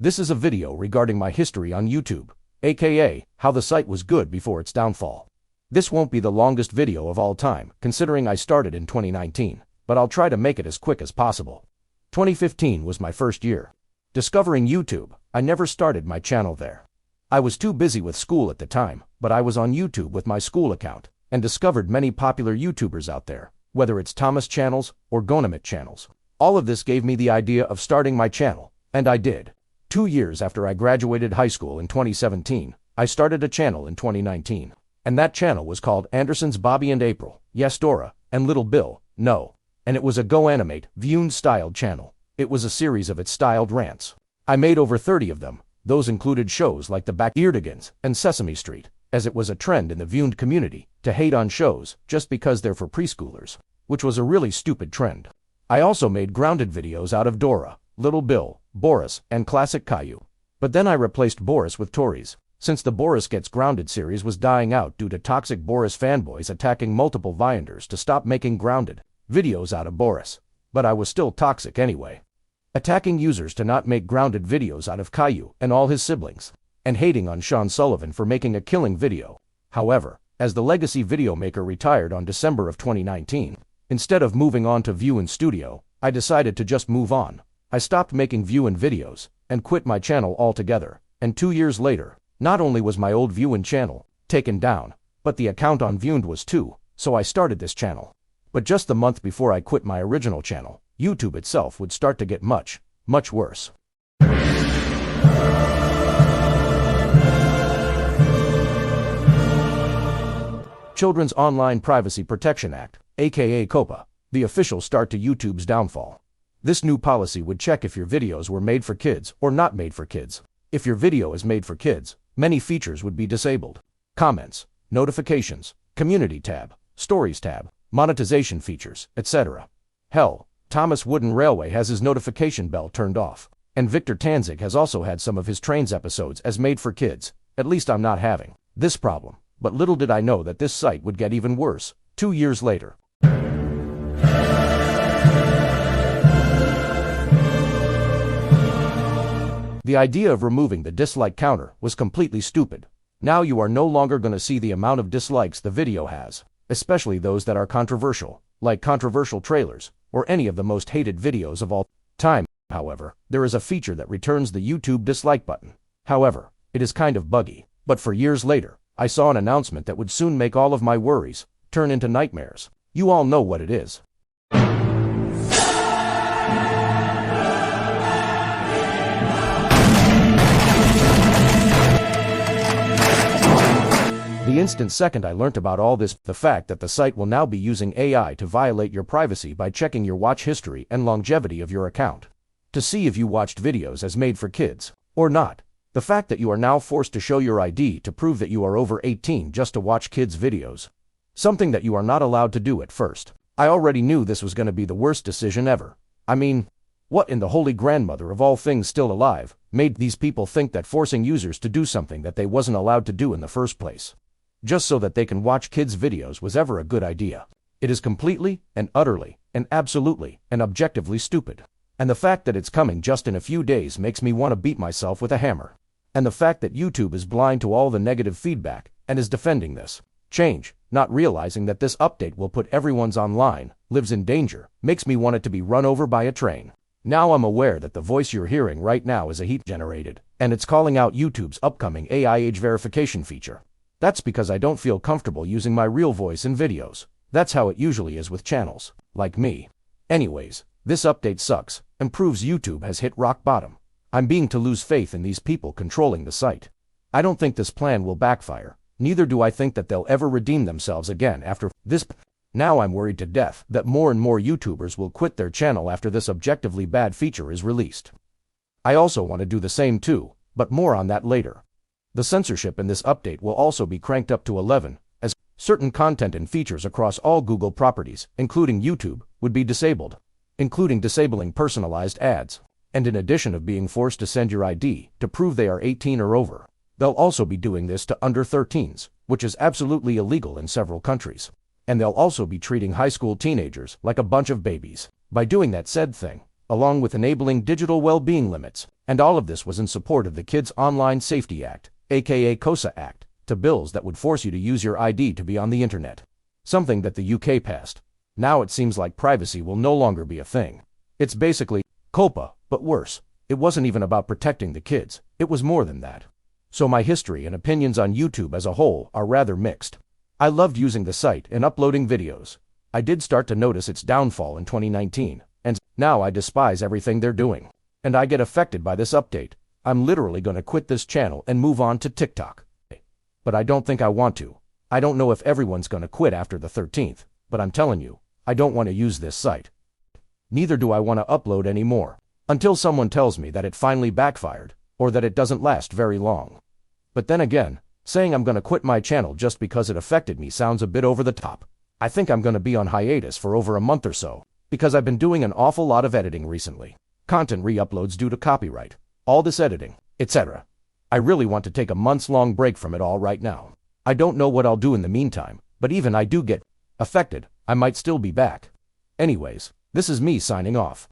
This is a video regarding my history on YouTube, aka how the site was good before its downfall. This won't be the longest video of all time, considering I started in 2019, but I'll try to make it as quick as possible. 2015 was my first year. Discovering YouTube, I never started my channel there. I was too busy with school at the time, but I was on YouTube with my school account, and discovered many popular YouTubers out there, whether it's Thomas channels or Gonamit channels. All of this gave me the idea of starting my channel, and I did. 2 years after I graduated high school in 2017, I started a channel in 2019. And that channel was called Anderson's Bobby and April, Yes Dora, and Little Bill, No. And it was a Go Animate, Vyun-styled channel. It was a series of its styled rants. I made over 30 of them. Those included shows like The Backyardigans and Sesame Street, as it was a trend in the Vyun community to hate on shows just because they're for preschoolers, which was a really stupid trend. I also made grounded videos out of Dora, Little Bill, Boris, and classic Caillou. But then I replaced Boris with Tories, since the Boris Gets Grounded series was dying out due to toxic Boris fanboys attacking multiple Vyunders to stop making grounded videos out of Boris. But I was still toxic anyway. Attacking users to not make grounded videos out of Caillou and all his siblings, and hating on Sean Sullivan for making a killing video. However, as the legacy video maker retired on December of 2019, instead of moving on to Vyun Studio, I decided to just move on. I stopped making Vyun videos, and quit my channel altogether, and 2 years later, not only was my old Vyun channel taken down, but the account on Vyun was too, so I started this channel. But just the month before I quit my original channel, YouTube itself would start to get much, much worse. Children's Online Privacy Protection Act, aka COPPA, the official start to YouTube's downfall. This new policy would check if your videos were made for kids or not made for kids. If your video is made for kids, many features would be disabled. Comments, notifications, community tab, stories tab, monetization features, etc. Hell, Thomas Wooden Railway has his notification bell turned off. And Victor Tanzig has also had some of his Trains episodes as made for kids. At least I'm not having this problem. But little did I know that this site would get even worse 2 years later. The idea of removing the dislike counter was completely stupid. Now you are no longer going to see the amount of dislikes the video has, especially those that are controversial, like controversial trailers, or any of the most hated videos of all time. However, there is a feature that returns the YouTube dislike button. However, it is kind of buggy, but for years later, I saw an announcement that would soon make all of my worries turn into nightmares. You all know what it is. The instant second I learnt about all this, the fact that the site will now be using AI to violate your privacy by checking your watch history and longevity of your account, to see if you watched videos as made for kids, or not. The fact that you are now forced to show your ID to prove that you are over 18 just to watch kids' videos. Something that you are not allowed to do at first. I already knew this was going to be the worst decision ever. I mean, what in the holy grandmother of all things still alive made these people think that forcing users to do something that they wasn't allowed to do in the first place, just so that they can watch kids' videos, was ever a good idea? It is completely and utterly and absolutely and objectively stupid. And the fact that it's coming just in a few days makes me want to beat myself with a hammer. And the fact that YouTube is blind to all the negative feedback and is defending this change, not realizing that this update will put everyone's online lives in danger, makes me want it to be run over by a train. Now I'm aware that the voice you're hearing right now is a heat generated, and it's calling out YouTube's upcoming AI age verification feature. That's because I don't feel comfortable using my real voice in videos. That's how it usually is with channels like me. Anyways, this update sucks and proves YouTube has hit rock bottom. I'm beginning to lose faith in these people controlling the site. I don't think this plan will backfire. Neither do I think that they'll ever redeem themselves again after this. Now I'm worried to death that more and more YouTubers will quit their channel after this objectively bad feature is released. I also want to do the same too, but more on that later. The censorship in this update will also be cranked up to 11, as certain content and features across all Google properties, including YouTube, would be disabled, including disabling personalized ads. And in addition of being forced to send your ID to prove they are 18 or over, they'll also be doing this to under 13s, which is absolutely illegal in several countries. And they'll also be treating high school teenagers like a bunch of babies by doing that said thing, along with enabling digital well-being limits. And all of this was in support of the Kids Online Safety Act, aka COPPA Act, to bills that would force you to use your ID to be on the internet. Something that the UK passed. Now it seems like privacy will no longer be a thing. It's basically COPPA, but worse. It wasn't even about protecting the kids, it was more than that. So my history and opinions on YouTube as a whole are rather mixed. I loved using the site and uploading videos. I did start to notice its downfall in 2019, and now I despise everything they're doing. And I get affected by this update. I'm literally gonna quit this channel and move on to TikTok. But I don't think I want to. I don't know if everyone's gonna quit after the 13th, but I'm telling you, I don't want to use this site. Neither do I want to upload anymore, until someone tells me that it finally backfired, or that it doesn't last very long. But then again, saying I'm gonna quit my channel just because it affected me sounds a bit over the top. I think I'm gonna be on hiatus for over a month or so, because I've been doing an awful lot of editing recently. Content re-uploads due to copyright, all this editing, etc. I really want to take a months-long break from it all right now. I don't know what I'll do in the meantime, but even I do get affected, I might still be back. Anyways, this is me signing off.